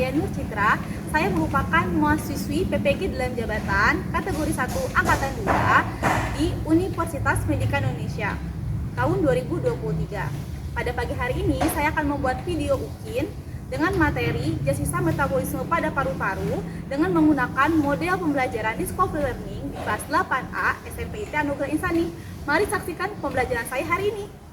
saya Nur Citra. Saya merupakan mahasiswi PPG dalam jabatan kategori 1 Angkatan 2 di Universitas Pendidikan Indonesia tahun 2023. Pada pagi hari ini saya akan membuat video UKIN dengan materi jas sisa metabolisme pada paru-paru dengan menggunakan model pembelajaran Discovery Learning di kelas 8A SMP IT Anugerah Insani. Mari saksikan pembelajaran saya hari ini.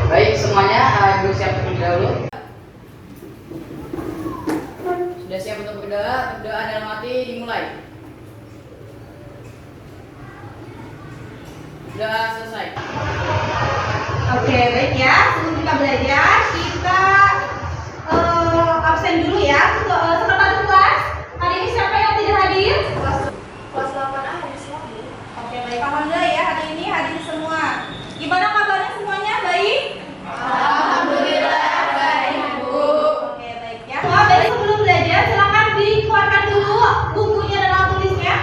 Baik semuanya, ibu siap terlebih dahulu. Sudah siap untuk berdoa? Doa dalam hati dimulai. Doa selesai. Oke, baik ya. Sebelum kita belajar, kita absen dulu ya. Sekretaris kelas, hari ini siapa yang tidak hadir? Kelas 8A hadir semua, Bu. Oke, baik. Alhamdulillah ya, hari ini hadir semua. Gimana kabarnya semuanya? Baik? Alhamdulillah baik, Bu. Oke, baik ya. Semua baik, sebelum belajar, silakan dikeluarkan dulu bukunya dan alat tulisnya.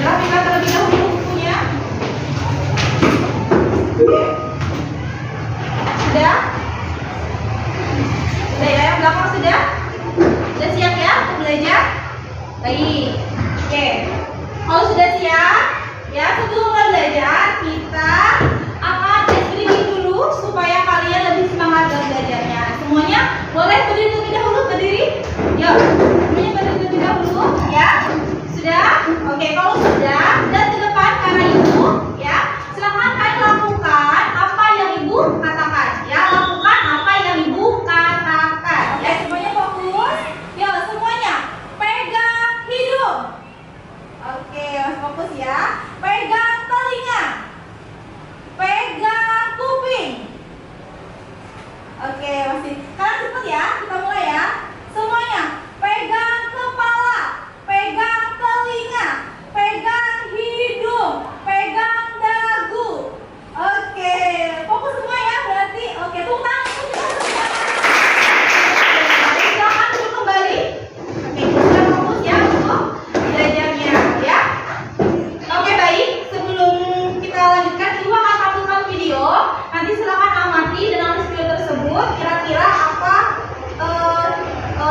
Rapikan terlebih dahulu bukunya. Oke. Sudah? Sudah ya, yang belakang sudah? Sudah siap ya untuk belajar? Baik. Oke. Kalau sudah siap, ya sebelum mulai belajar, kita akan tes reading dulu supaya kalian lebih semangat dalam belajarnya. Semuanya boleh berdiri terlebih dahulu, berdiri. Yuk, semuanya berdiri terlebih dahulu, ya. Sudah? Oke, kalau sudah, dan ke depan karena ibu, ya. Silakan kalian lakukan apa yang ibu katakan, ya. Lakukan apa yang ibu katakan. Ya, semuanya fokus. Ya, semuanya pegang hidung. Oke, mas fokus ya. Pegang telinga. Pegang kuping. Oke, masih. Kalian cepet ya, kita mulai ya. Semuanya pegang kepala, pegang telinga, pegang hidung, pegang dagu. Oke, fokus semua ya berarti. Oke, tepuk tangan untuk kita semua. Oke, silakan duduk kembali. Oke, kita fokus ya untuk belajarnya ya. Oke, baik. Sebelum kita lanjutkan, ibu akan tampilkan video. Nanti silakan amati dan analis video tersebut. Kira-kira apa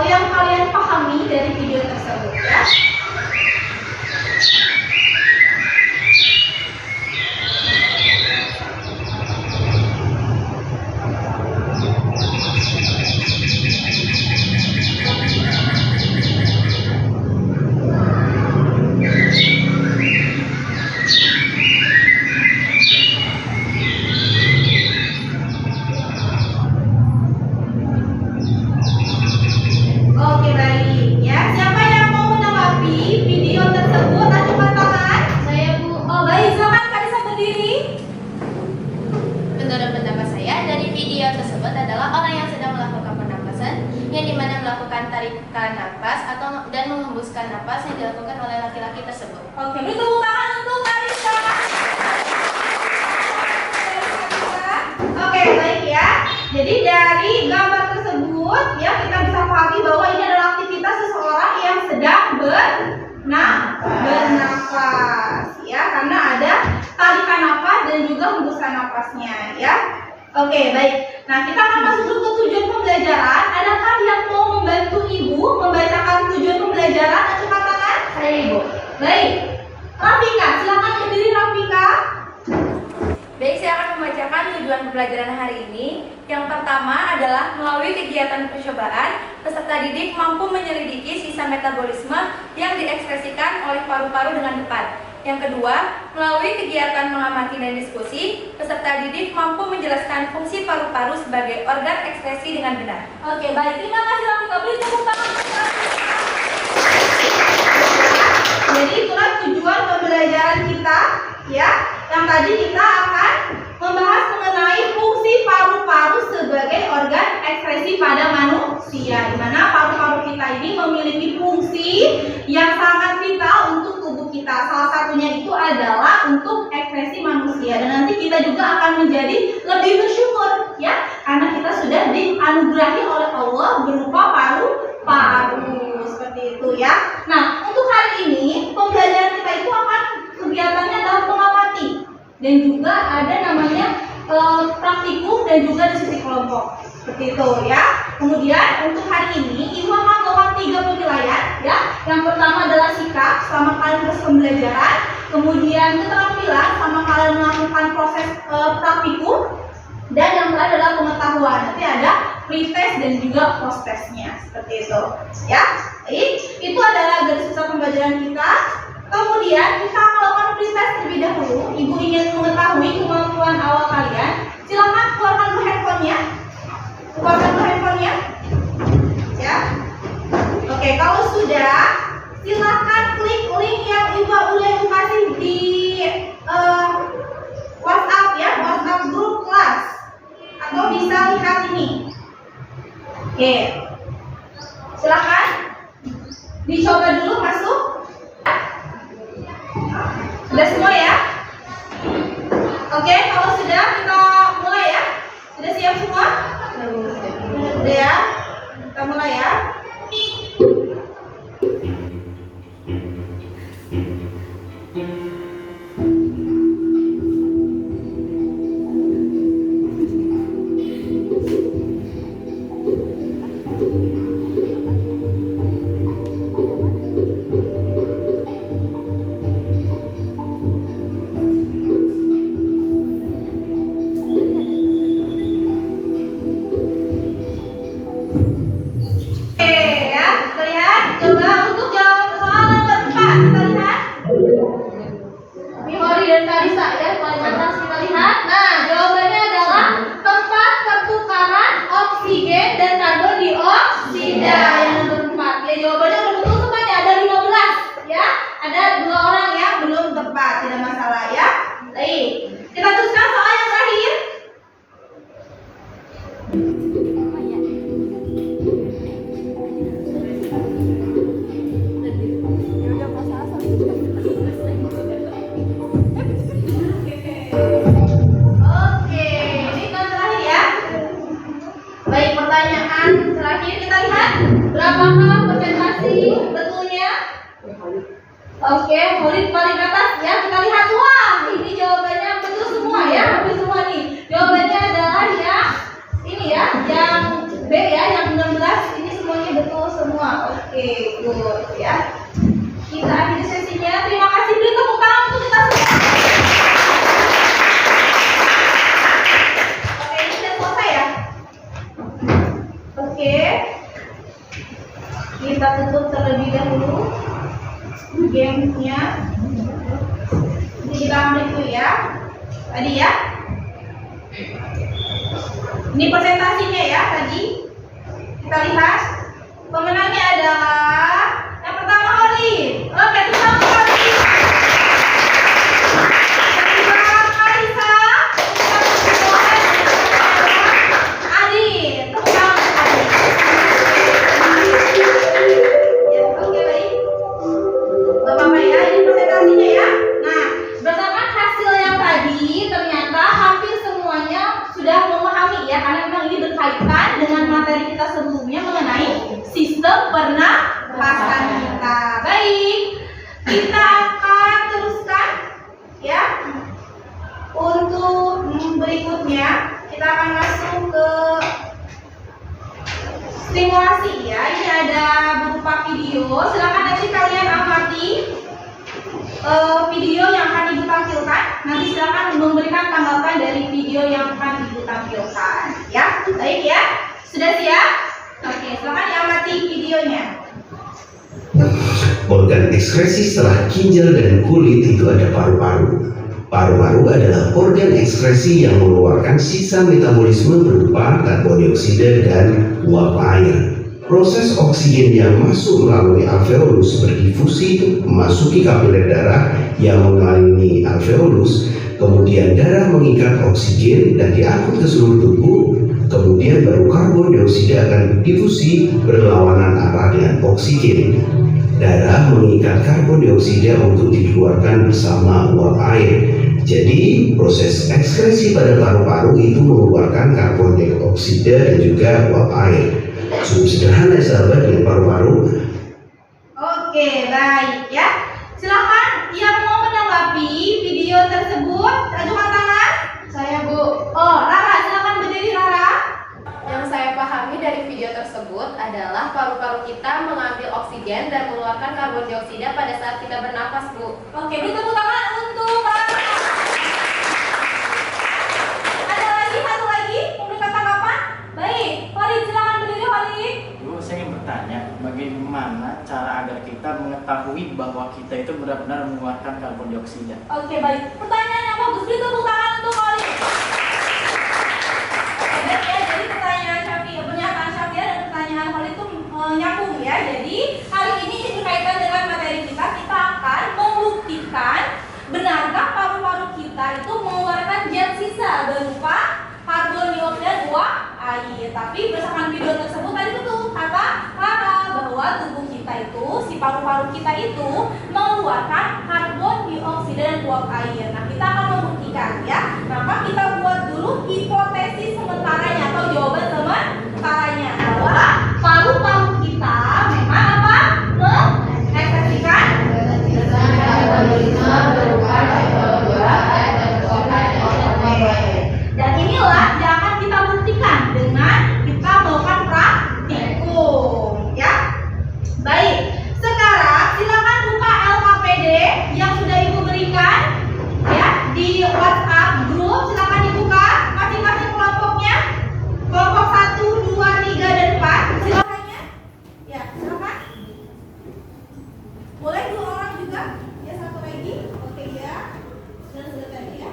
yang kalian pahami dari video tersebut ya. Oke, baik ya. Siapa yang mau menanggapi video tersebut? Acungkan tangan. Saya, Bu. Oh, baik. Silakan Kak Disa berdiri. Menurut pendapat saya, dari video tersebut adalah orang yang sedang melakukan pernapasan, yang dimana melakukan tarikan napas atau dan menghembuskan napas yang dilakukan oleh laki-laki tersebut. Oke, beri tepuk tangan untuk Kak Disa. Oke, baik ya. Jadi dari gambar tersebut ya kita bisa pahami bahwa ini adalah aktivitas seseorang yang sedang bernafas ya, karena ada tarikan napas dan juga hembuskan napasnya ya. Oke, baik. Nah, kita akan masuk dulu ke tujuan pembelajaran. Adakah yang mau membantu ibu membacakan tujuan pembelajaran? Acungkan tangan. Saya, Ibu. Baik. Rafika, silakan berdiri Rafika. Baik, saya akan membacakan tujuan pembelajaran hari ini. Yang pertama adalah melalui kegiatan percobaan, peserta didik mampu menyelidiki sisa metabolisme yang diekspresikan oleh paru-paru dengan tepat. Yang kedua, melalui kegiatan mengamati dan diskusi, peserta didik mampu menjelaskan fungsi paru-paru sebagai organ ekspresi dengan benar. Oke, baik. Terima kasih Rafika. Beri tepuk tangan. ekspresi pada manusia, di mana paru-paru kita ini memiliki fungsi yang sangat vital untuk tubuh kita. Salah satunya itu adalah untuk ekspresi manusia, dan nanti kita juga akan menjadi lebih bersyukur ya, karena kita sudah dianugerahi oleh Allah berupa paru-paru seperti itu ya. Nah, untuk hari ini pembelajaran kita itu akan kegiatannya adalah mengamati, dan juga ada namanya praktikum dan juga diskusi kelompok seperti itu ya. Kemudian untuk hari ini Ibu akan melakukan 3 penilaian ya. Yang pertama adalah sikap selama kalian proses pembelajaran, kemudian keterampilan selama kalian melakukan proses praktikum, dan yang terakhir adalah pengetahuan. Nanti ada pretest dan juga post-testnya seperti itu ya. Baik, itu adalah garis besar pembelajaran kita. Kemudian kita akan melakukan pretest terlebih dahulu. Ibu ingin mengetahui kemampuan awal kalian. Silakan keluarkan dulu handphonenya. Keluarkan dulu handphonenya. Ya. Oke, kalau sudah, silakan klik link yang Ibu udah kasih di WhatsApp ya, WhatsApp grup kelas. Atau bisa lihat ini. Oke. Silakan dicoba dulu masuk. Sudah semua ya? Oke, kalau sudah kita mulai ya. Sudah siap semua? Sudah ya? Kita mulai ya. Oke, paling atas ya, kita lihat. Wah, ini jawabannya betul semua ya, hampir semua nih. Jawabannya adalah yang ini ya, yang B ya, yang 16. Ini semuanya betul semua. Oke, good ya. Kita akhiri sesinya. Terima kasih, beri tepuk tangan untuk kita semua. Oke, ini sudah selesai ya. Oke, kita tutup terlebih dahulu gamenya. Ini kita ambil itu ya, tadi ya. Ini presentasinya ya tadi. Kita lihat pemenangnya adalah yang pertama Oli. Oke, kita Oli. Kedua Marisa. Adi. Tepuk tangan Adi. Ya, oke baik. Bapak ya, ini presentasinya ya. Nah, berdasarkan hasil yang tadi, ternyata hampir semuanya sudah memahami ya, karena memang ini berkaitan dengan materi kita sebelumnya mengenai sistem pernapasan kita. Baik, kita akan teruskan ya. Untuk berikutnya, kita akan masuk ke simulasi ya. Ini ada berupa video. Silakan nanti kalian amati video yang akan Ibu tampilkan. Nanti silakan memberikan tanggapan dari video yang akan Ibu tampilkan. Ya, baik ya. Sudah siap? Oke, silakan diamati videonya. Organ ekskresi setelah ginjal dan kulit itu ada paru-paru. Paru-paru adalah organ ekskresi yang mengeluarkan sisa metabolisme berupa karbon dioksida dan uap air. Proses oksigen yang masuk melalui alveolus berdifusi memasuki kapiler darah yang mengelilingi alveolus, kemudian darah mengikat oksigen dan diangkut ke seluruh tubuh Kemudian baru karbon dioksida akan difusi berlawanan arah dengan oksigen. Darah mengikat karbon dioksida untuk dikeluarkan bersama uap air. Jadi proses ekskresi pada paru-paru itu mengeluarkan karbon dioksida dan juga uap air. Cukup sederhana sahabat dengan paru-paru. Oke, baik ya. Silakan yang mau menanggapi video tersebut, ajukan tangan. Saya, Bu. Oh, Rara, silakan berdiri Rara. Yang saya pahami dari video tersebut adalah paru-paru kita mengambil oksigen dan mengeluarkan karbon dioksida pada saat kita bernafas, Bu. Oke, beri tepuk tangan untuk Rara. Ada lagi, satu lagi, memberikan tanggapan? Baik, Khalid, silakan berdiri Khalid. Bu, saya ingin bertanya, bagaimana cara agar kita mengetahui bahwa kita itu benar-benar mengeluarkan karbon dioksida? Oke, baik. Pertanyaan yang bagus, beri tepuk tangan untuk Khalid. Oke, ya, jadi pernyataan Syafia dan pertanyaan Khalid itu nyambung ya. Jadi hari ini berkaitan dengan materi kita akan membuktikan benarkah paru-paru kita itu mengeluarkan zat sisa berupa karbon dioksida dan uap air. Tapi berdasarkan video tersebut tadi betul kata Rara bahwa tubuh kita itu, si paru-paru kita itu mengeluarkan karbon dioksida dan uap air. Nah, kita akan membuktikan ya. Maka kita buat dulu hipotesis sementaranya atau jawaban sementaranya bahwa paru-paru kita memang apa? Mengekspresikan dan inilah yang akan kita buktikan dengan kita melakukan praktikum ya. Baik, sekarang silakan buka LKPD yang sudah Ibu berikan ya di WhatsApp grup. Silakan dibuka masing-masing kelompoknya. Kelompok 1, 2, 3 dan 4. Silakan ya. Ya, silakan. Boleh 2 orang juga? Ya, 1 lagi. Oke ya. Sudah tadi ya.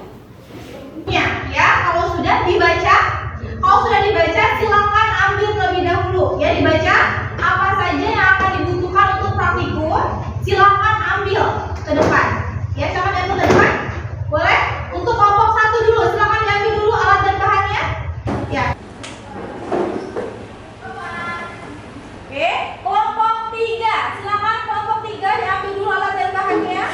Ya, kalau sudah dibaca silakan ambil terlebih dahulu ya, dibaca apa saja yang akan dibutuhkan untuk praktikum, silakan ambil ke depan ya. Silakan diambil ke depan, boleh. Untuk kelompok 1 dulu silakan diambil dulu alat dan bahannya ya. Oke, kelompok 3 silakan, kelompok 3 diambil dulu alat dan bahannya.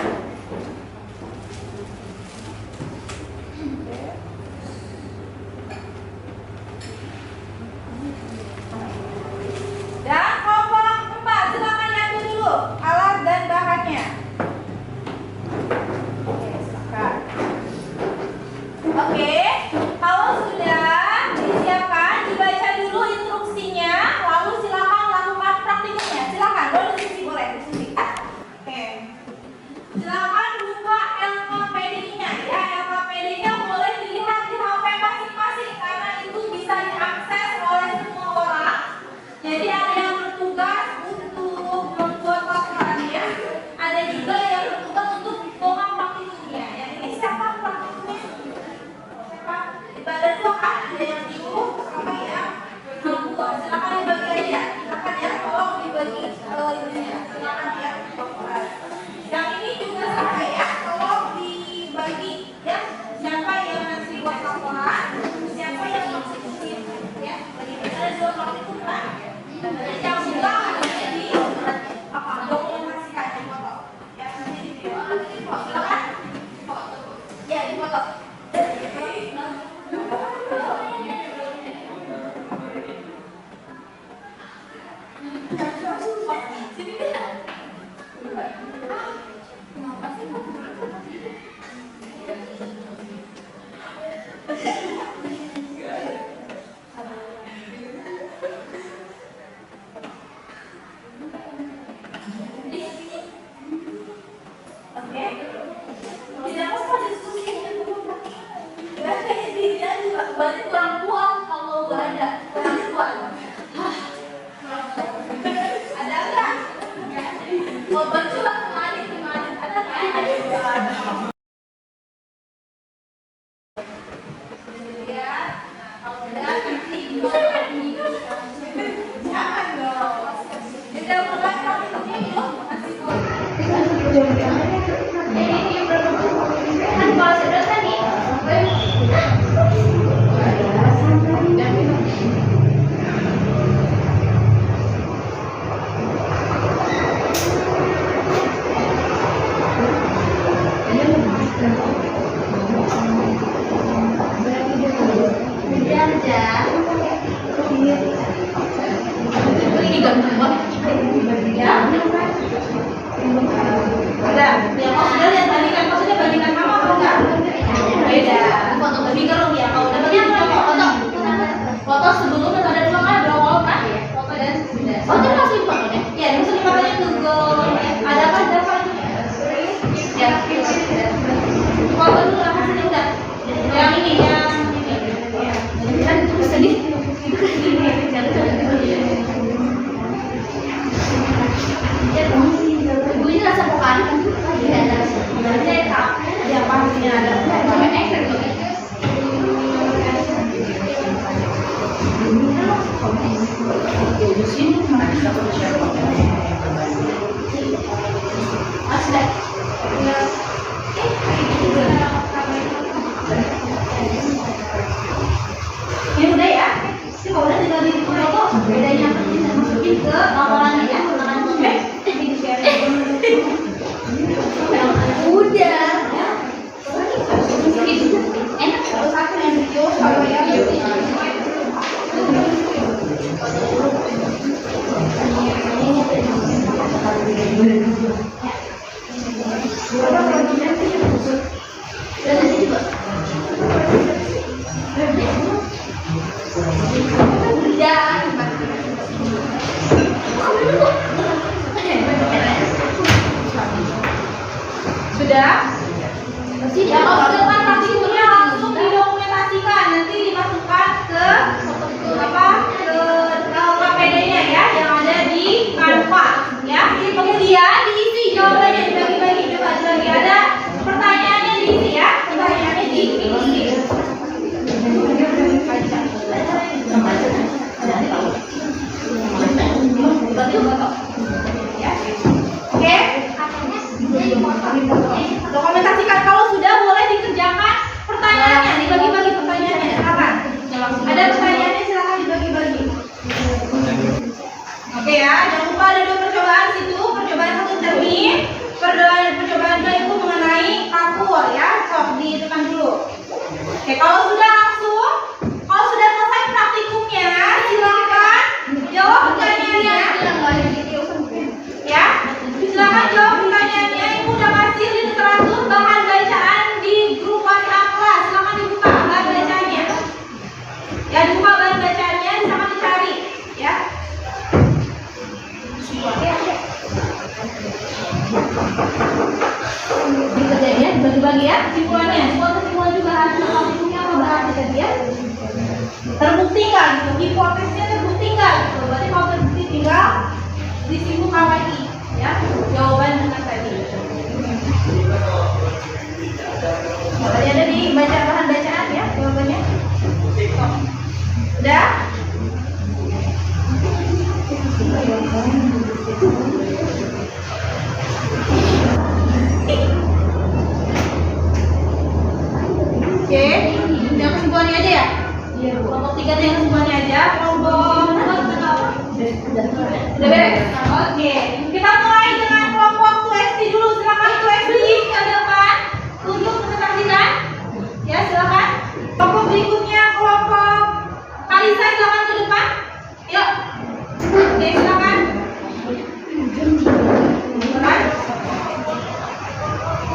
Dan kelompok 4 silakan diambil dulu alat dan bahannya. Oke, silakan. Oke, kalau sudah disiapkan, dibaca dulu instruksinya, lalu silakan lakukan praktikumnya. Silakan, boleh diskusi, boleh diskusi. Oke, silakan buka LKPD-nya ya. LKPD-nya boleh dilihat di HP masing-masing karena itu bisa diakses oleh semua orang. Jadi ada yang bertugas untuk membuat laporannya, ada juga yang bertugas untuk melakukan praktikumnya. Yang ini siapa praktikumnya? Siapa? Pada 2 kan ada yang ibu sama yang membuat. Silakan dibagi aja. Silakan ya, tolong dibagi ininya. Silakan ya. Yang ini juga sama ya, tolong dibagi ya. Siapa yang nanti buat laporan, siapa yang praktikum ya. Bagi ada 2 praktikum kan? Yang sudah ada di apa dokumentasikan di foto ya, nanti di video silakan ya, di foto. Oke, tidak apa-apa diskusi. Dia juga banyak kurang kuat kalau nggak ada kurang kuat. Ada nggak? Mau bercoba kemarin ada nggak? Ya, kalau udah nanti jangan dong. Udah mulai praktiknya belum? Masih belum. Kan kalau sudah tadi sudah. Ini udah ya. Ini kalau udah tinggal di foto bedanya masukin ke laporannya ya. Oke. Ini di share. Udah. Enak kalau satu yang video kalau yang sudah? Ya, kalau sudah praktikumnya langsung didokumentasikan, nanti dimasukkan ke KPD-nya ya, yang ada di Canva ya. Kemudian diisi jawabannya, dibagi-bagi, coba dibagi, ada pertanyaannya diisi ya, pertanyaannya diisi. Oke. Dokumentasikan, kalau sudah boleh dikerjakan pertanyaannya, dibagi-bagi pertanyaannya, silakan. Ada pertanyaannya, silakan dibagi-bagi. Oke ya, jangan lupa ada 2 percobaan situ, percobaan 1 termin, percobaan 2 itu mengenai kapur ya, sok ditekan dulu. Oke, kalau sudah selesai praktikumnya, silakan jawab pertanyaannya. Ya, silakan jawab pertanyaannya. Ibu udah kasih literatur bahan bacaan di grup WhatsApp kelas. Silakan dibuka bahan bacaannya. Ya, dibuka bahan bacaannya, silakan dicari. Ya. Dikerjain ya, dibagi-bagi ya. Kesimpulannya, kesimpulan juga hasil praktikumnya apa berarti tadi ya? Terbukti nggak gitu? Hipotesisnya terbukti nggak gitu? Berarti kalau terbukti tinggal disimpulkan lagi ya jawaban dengan tadi. Tadi ada di baca bahan bacaan ya jawabannya. Udah? Oke, yang kesimpulannya aja ya? Kelompok 3 yang kesimpulannya aja. Kelompok 2 udah beres? Oke, kita mulai dengan kelompok 2SD dulu. Silakan 2SD ke depan, tunjuk presentasikan. Ya, silakan. Kelompok berikutnya kelompok Kalisa, silakan ke depan. Yuk. Oke, silakan.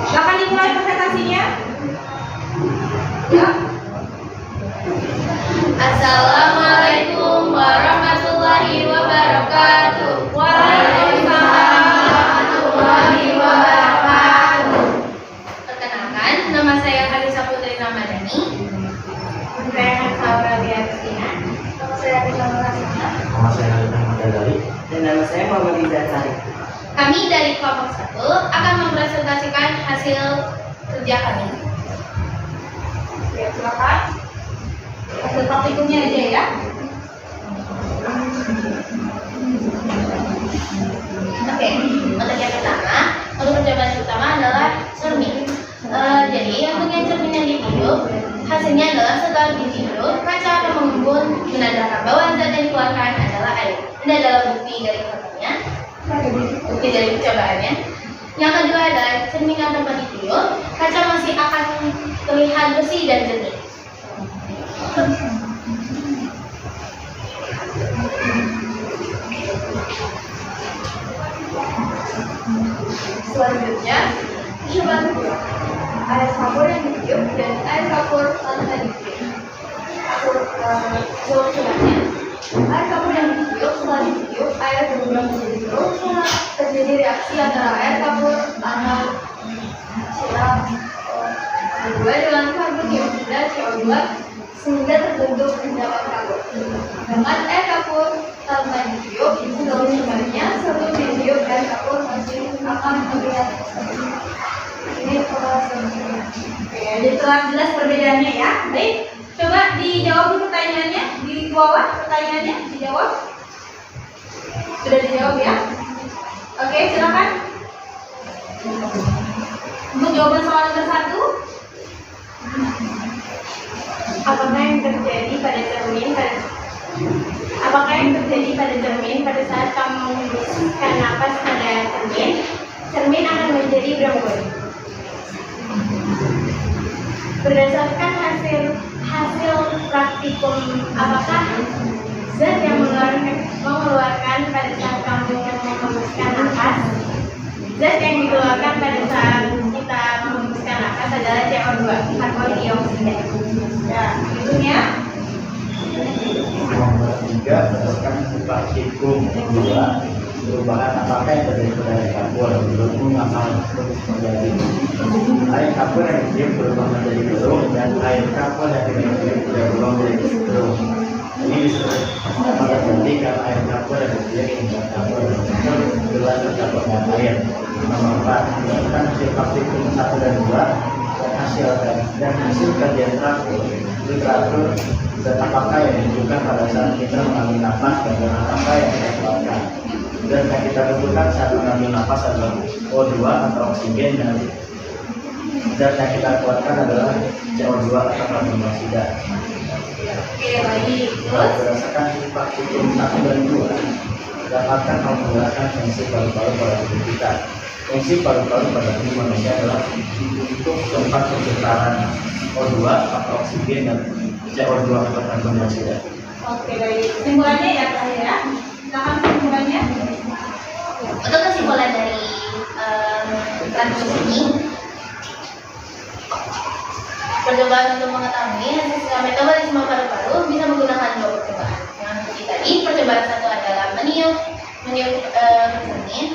Silakan dimulai presentasinya. Ya. Assalamualaikum warahmatullahi wabarakatuh. Waalaikumsalam warahmatullahi wabarakatuh. Perkenalkan, nama saya Kalisa Putri Ramadhani. Saya Saura Biarsina. Nama saya Rina Malasana. Nama saya Ahmad Ghazali. Dan nama saya Muhammad Rizal Sari. Kami dari kelompok 1 akan mempresentasikan hasil kerja kami. Ya, silakan. Hasil praktikumnya aja ya. Oke, untuk yang pertama, untuk percobaan pertama adalah cermin. Jadi untuk yang cermin yang ditiup, hasilnya adalah setelah ditiup, kaca akan mengembun menandakan bahwa zat yang dikeluarkan adalah air. Ini adalah bukti dari fotonya, bukti dari percobaannya. Yang kedua adalah cermin yang tanpa ditiup, kaca masih akan terlihat bersih dan jernih. Selanjutnya, percobaan kedua, air kapur yang ditiup dan air kapur tanpa ditiup. Percobaannya, air kapur yang ditiup setelah ditiup, air berubah menjadi keruh, terjadi reaksi antara air kapur atau siram kedua dengan karbon dioksida CO2 sehingga terbentuk endapan kapur. Dengan air kapur tanpa ditiup, kalau sebenarnya satu ditiup air kapur masih akan terlihat. Ini selanjutnya. Oke, jadi telah jelas perbedaannya ya. Baik, coba dijawab dulu pertanyaannya di bawah. Pertanyaannya dijawab. Sudah dijawab ya? Oke, silakan. Untuk jawaban soal nomor 1, apakah yang terjadi pada cermin pada saat kamu menghembuskan napas pada cermin? Cermin akan menjadi berembun. Berdasarkan hasil praktikum, apakah zat yang mengeluarkan pada saat kamu menghembuskan napas? Zat yang dikeluarkan pada saat kita menghembuskan napas adalah CO2, karbon dioksida. Ya, berikutnya. Nomor 3, berdasarkan praktikum 2, perubahan apakah yang terjadi pada air kapur? Berhubung akan menjadi air kapur yang diam berubah menjadi keruh, dan air kapur yang tidak berubah menjadi keruh. Ini disebut pada berarti karena air kapur yang diam membuat kapur gelas tercampur dengan air. Nomor 4, berdasarkan hasil praktikum 1 dan 2 dan hasil kajian literatur dan apakah yang dibutuhkan pada saat kita mengambil nafas dan apakah yang kita keluarkan. Dan yang kita butuhkan saat mengambil nafas adalah O2 atau oksigen, dan yang kita keluarkan adalah CO2 atau karbon dioksida. Oke, baik. Terus? Berdasarkan praktikum 1 dan 2, dapatkan menggunakan fungsi paru-paru pada tubuh kita. Fungsi paru-paru pada tubuh manusia adalah untuk tempat penciptaan O2 atau oksigen dan CO2 atau karbon dioksida. Oke, baik. Kesimpulannya ya terakhir ya. Silakan kesimpulannya. Untuk kesimpulan dari kasus ini, percobaan untuk mengetahui hasil metabolisme paru-paru bisa menggunakan 2 percobaan. Yang seperti tadi, percobaan 1 adalah meniup cermin.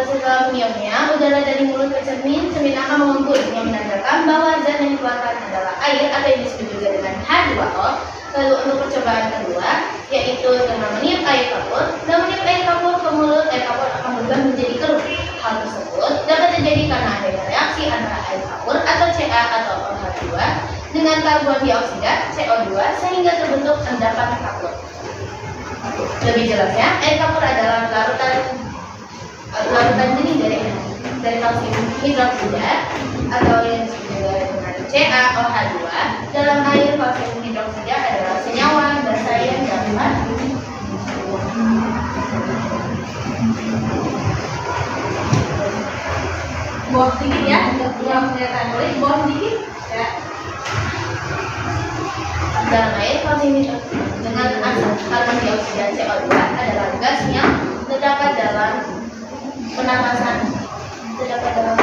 Setelah meniupnya, udara dari mulut ke cermin akan mengumpul, yang menandakan bahwa zat yang dikeluarkan adalah air atau yang disebut juga dengan H2O. Lalu untuk percobaan kedua, yaitu dengan meniup air kapur. Dan meniup air kapur ke mulut, air kapur akan berubah menjadi keruh. Hal tersebut dapat terjadi karena adanya reaksi antara air kapur atau Ca atau OH2 dengan karbon dioksida CO2 sehingga terbentuk endapan kapur. Lebih jelasnya, air kapur adalah larutan jenis dari kalsium hidroksida atau yang disebut juga dengan CaOH2. Dalam air, kalsium hidroksida adalah senyawa basa yang dapat Bawah sedikit ya, yang kelihatan boleh bawah sedikit ya. dalam air. Kalsium hidroksida dengan asam karbon dioksida CO2 adalah gas yang terdapat dalam pernapasan, terdapat dalam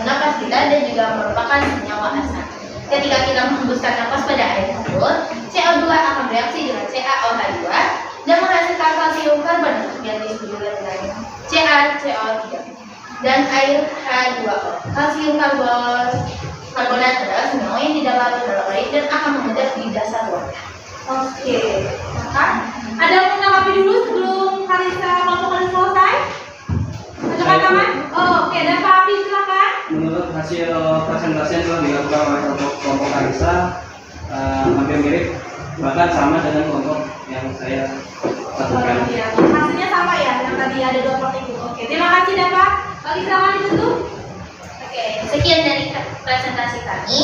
napas kita dan juga merupakan senyawa asam. Ketika kita menghembuskan napas pada air kapur, CO2 akan bereaksi dengan CaOH2 dan menghasilkan kalsium karbonat yang disebut juga dengan CaCO3 dan air H2O. Kalsium karbonat adalah senyawa yang tidak larut dalam air dan akan mengendap di dasar wadah. Oke, maka ada yang mau menanggapi dulu sebelum kelompok kalian selesai? Angkat tangan. Oke, dan Pak Api silakan. Menurut hasil presentasi yang telah dilakukan oleh kelompok Kalisa, hampir mirip, bahkan sama dengan kelompok yang saya lakukan. Iya, hasilnya sama ya, yang tadi ada 2 part itu. Oke, terima kasih dan Pak. Bagi silakan ditutup. Oke, sekian dari presentasi kami.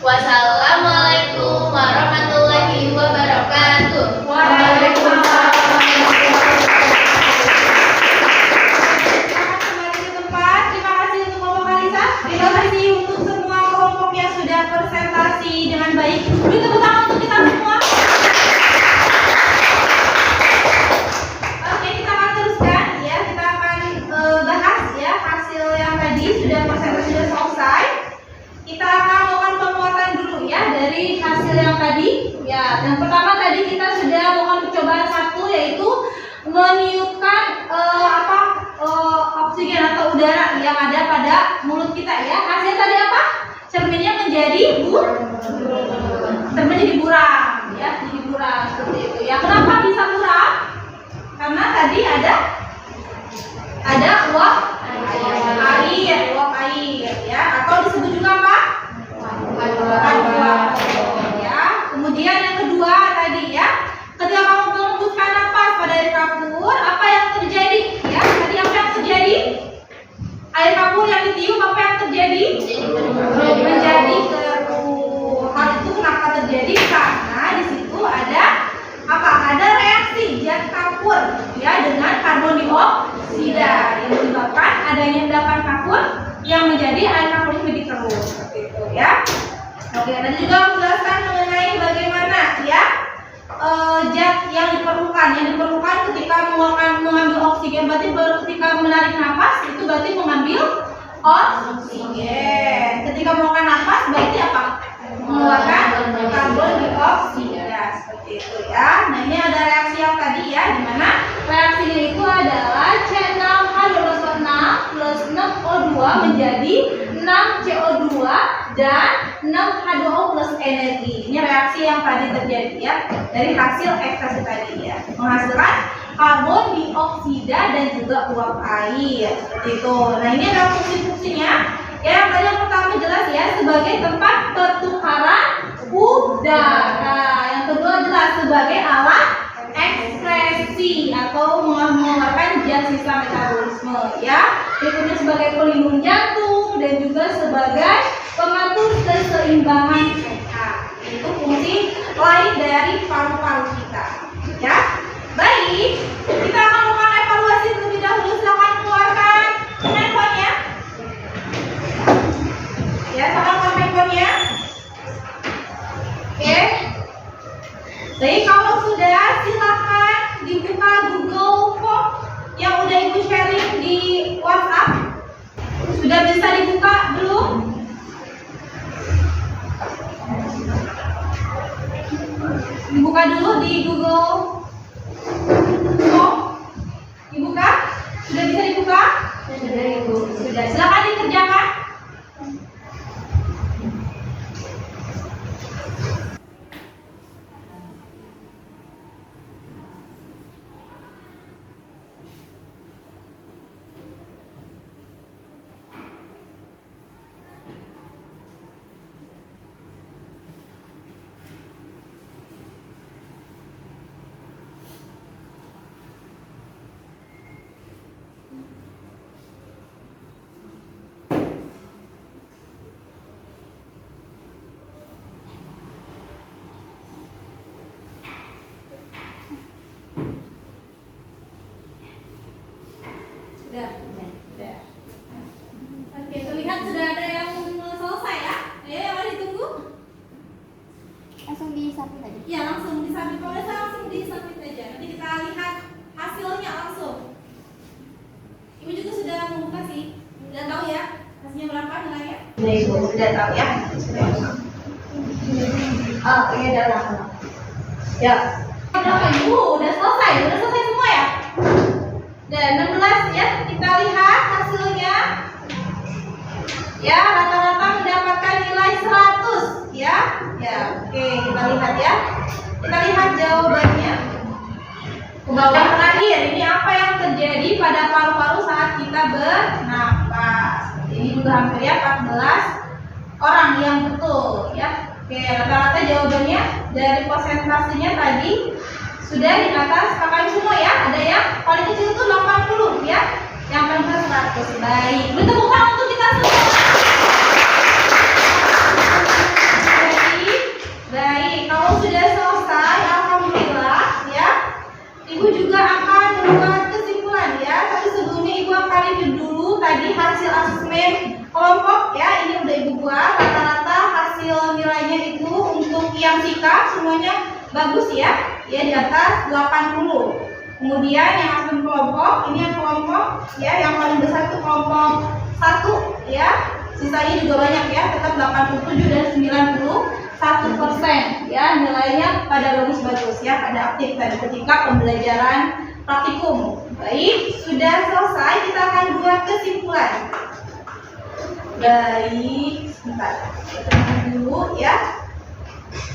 Wassalamualaikum warahmatullahi wabarakatuh. Waalaikumsalam. Kembali ke tempat. Terima kasih untuk kelompok Kalisa. Terima kasih untuk semua kelompok yang sudah presentasi dengan baik. Beri tepuk tangan untuk kita semua. Oke, kita akan teruskan ya. Kita akan bahas ya hasil yang tadi sudah presentasi sudah selesai. Kita akan melakukan penguatan dulu ya dari hasil yang tadi. Ya, yang pertama tadi kita sudah melakukan percobaan 1 yaitu meniupkan oksigen atau udara yang ada pada mulut kita ya. Hasil tadi apa? Cerminnya menjadi buram ya, jadi buram seperti itu. Ya, kenapa bisa buram? Karena tadi ada uap air ya, atau disebut juga apa? Ya. Kemudian yang kedua tadi ya, ketika kamu menghembuskan napas pada air kapur, apa yang terjadi dengan karbon dioksida yang menyebabkan adanya endapan kapur yang menjadi air kapur lebih keruh. Seperti itu ya. Oke, tadi juga menjelaskan mengenai bagaimana ya zat yang diperlukan ketika mengambil oksigen, berarti ketika menarik nafas itu berarti mengambil oksigen. Ketika mengeluarkan nafas berarti apa? Mengeluarkan karbon dioksida. Seperti itu ya. Nah, ini ada reaksi yang tadi ya, di mana reaksinya itu adalah C6H2O6 plus 6O2 menjadi 6CO2 dan 6H2O plus energi. Ini reaksi yang tadi terjadi ya, dari hasil ekstraksi tadi ya, menghasilkan karbon dioksida dan juga uap air. Seperti itu. Nah, ini adalah fungsi-fungsinya. Ya, yang tadi yang pertama jelas ya, sebagai tempat pertukaran udara. Yang kedua jelas sebagai alat ekskresi atau mengeluarkan zat sisa metabolisme ya. Berikutnya sebagai pelindung jantung dan juga sebagai pengatur keseimbangan pH. Itu fungsi lain dari paru-paru kita ya. Baik, kita akan melakukan evaluasi terlebih dahulu. Silakan keluarkan handphonenya. Ya, silakan keluarkan handphonenya. Oke. Jadi kalau sudah, silakan dibuka Google Form yang udah Ibu sharing di WhatsApp. Sudah bisa dibuka belum? Dibuka dulu di Google Form. Dibuka? Sudah bisa dibuka? Sudah, Ibu. Sudah. Silakan dikerjakan. Sudah. Oke, terlihat sudah ada yang selesai ya. Yang mana ditunggu? Langsung disapin aja. Ya, langsung disabit. Kalau bisa langsung disabit aja. Nanti kita lihat hasilnya langsung. Ibu juga sudah membuka sih. Sudah tahu ya hasilnya berapa nilainya? Sudah, Ibu. Sudah tahu ya. Oh, ini adalah Ya. Berapa Ibu? Udah selesai semua ya? Dan 16 ya, kita lihat hasilnya. Ya, rata-rata mendapatkan nilai 100 ya. Ya, oke, kita lihat ya. Kita lihat jawabannya. Ke bawah terakhir, ini apa yang terjadi pada paru-paru saat kita bernapas. Ini juga hampir ya 14 orang yang betul ya. Oke, rata-rata jawabannya dari persentasenya tadi sudah di atas kakak semua ya. Ada yang paling kecil itu 80 ya, yang paling besar 100. Baik, beri tepuk tangan untuk kita semua. Baik, kalau sudah selesai, alhamdulillah ya. Ibu juga akan membuat kesimpulan ya. Tapi sebelumnya Ibu akan review dulu tadi hasil asesmen kelompok ya. Ini udah Ibu buat. Rata-rata hasil nilainya itu untuk yang sikap semuanya bagus ya. Ya, di atas 80. Kemudian yang asesmen kelompok, ini yang kelompok ya, yang paling besar itu kelompok 1 ya. Sisanya juga banyak ya, tetap 87 dan 91% ya, nilainya pada bagus-bagus ya, pada aktif tadi ketika pembelajaran praktikum. Baik, sudah selesai, kita akan buat kesimpulan. Baik, sebentar. Kita dulu ya.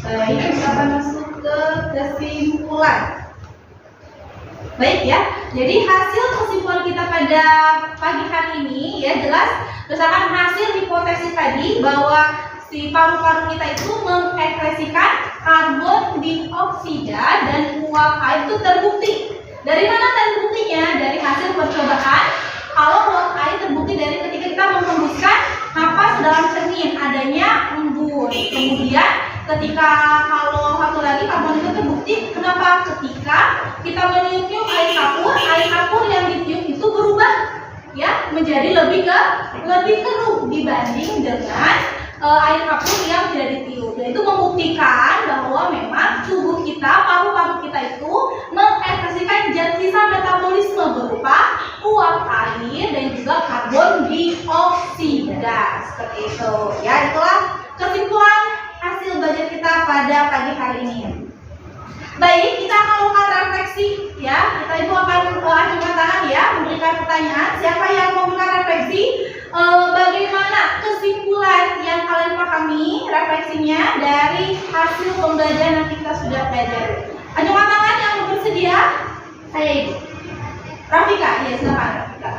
Baik, kita akan masuk ke kesimpulan. Baik ya, jadi hasil kesimpulan kita pada pagi hari ini ya jelas berdasarkan hasil hipotesis tadi bahwa si paru-paru kita itu mengekspresikan karbon dioksida dan uap air itu terbukti. Dari mana terbuktinya? Dari hasil percobaan. Kalau uap air terbukti dari ketika kita menghembuskan napas dalam cermin adanya embun. Kemudian Ketika kalau satu lagi karbon itu terbukti, kenapa? Ketika kita meniup air kapur yang ditiup itu berubah ya menjadi lebih keruh dibanding dengan air kapur yang tidak ditiup. Dan itu membuktikan bahwa memang tubuh kita, paru-paru kita itu mengekspresikan zat sisa metabolisme berupa uap air dan juga karbon dioksida seperti itu. Ya, itulah kesimpulan hasil belajar kita pada pagi hari ini. Baik, kita akan melakukan refleksi ya. Kita itu akan acungkan tangan ya, memberikan pertanyaan. Siapa yang mau memberikan refleksi? Bagaimana kesimpulan yang kalian pahami refleksinya dari hasil pembelajaran yang kita sudah pelajari? Acungkan tangan yang bersedia. Saya Ibu. Rafika, ya silakan Rafika.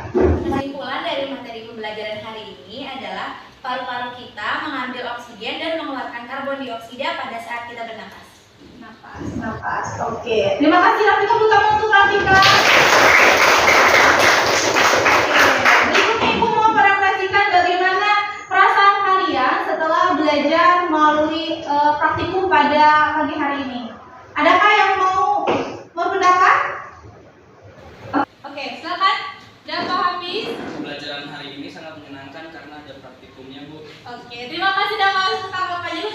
Kesimpulan dari materi pembelajaran hari ini adalah paru-paru kita mengambil oksigen dan mengeluarkan karbon dioksida pada saat kita bernapas. Napas. Oke. Terima kasih Rafika, tepuk tangan untuk Rafika. Berikutnya Ibu mau merefleksikan bagaimana perasaan kalian setelah belajar melalui praktikum pada pagi hari ini. Adakah yang mau berpendapat? Oke, silakan. Dan Pak Hafiz. Pembelajaran hari ini sangat menyenangkan karena ada praktikumnya, Bu. Oke, terima kasih dan maaf tanggapannya.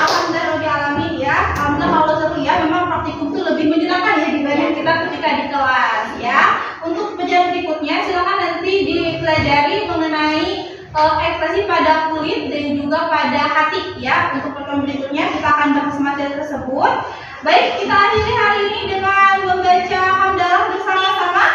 Alhamdulillah lebih alami ya. Alhamdulillah kalau seru ya. Memang praktikum itu lebih menyenangkan ya dibanding kita ketika di kelas ya. Untuk pelajaran berikutnya silakan nanti dipelajari mengenai ekspresi pada kulit dan juga pada hati ya. Untuk pertemuan berikutnya kita akan bahas materi tersebut. Baik, kita akhiri hari ini dengan membaca hamdalah bersama-sama.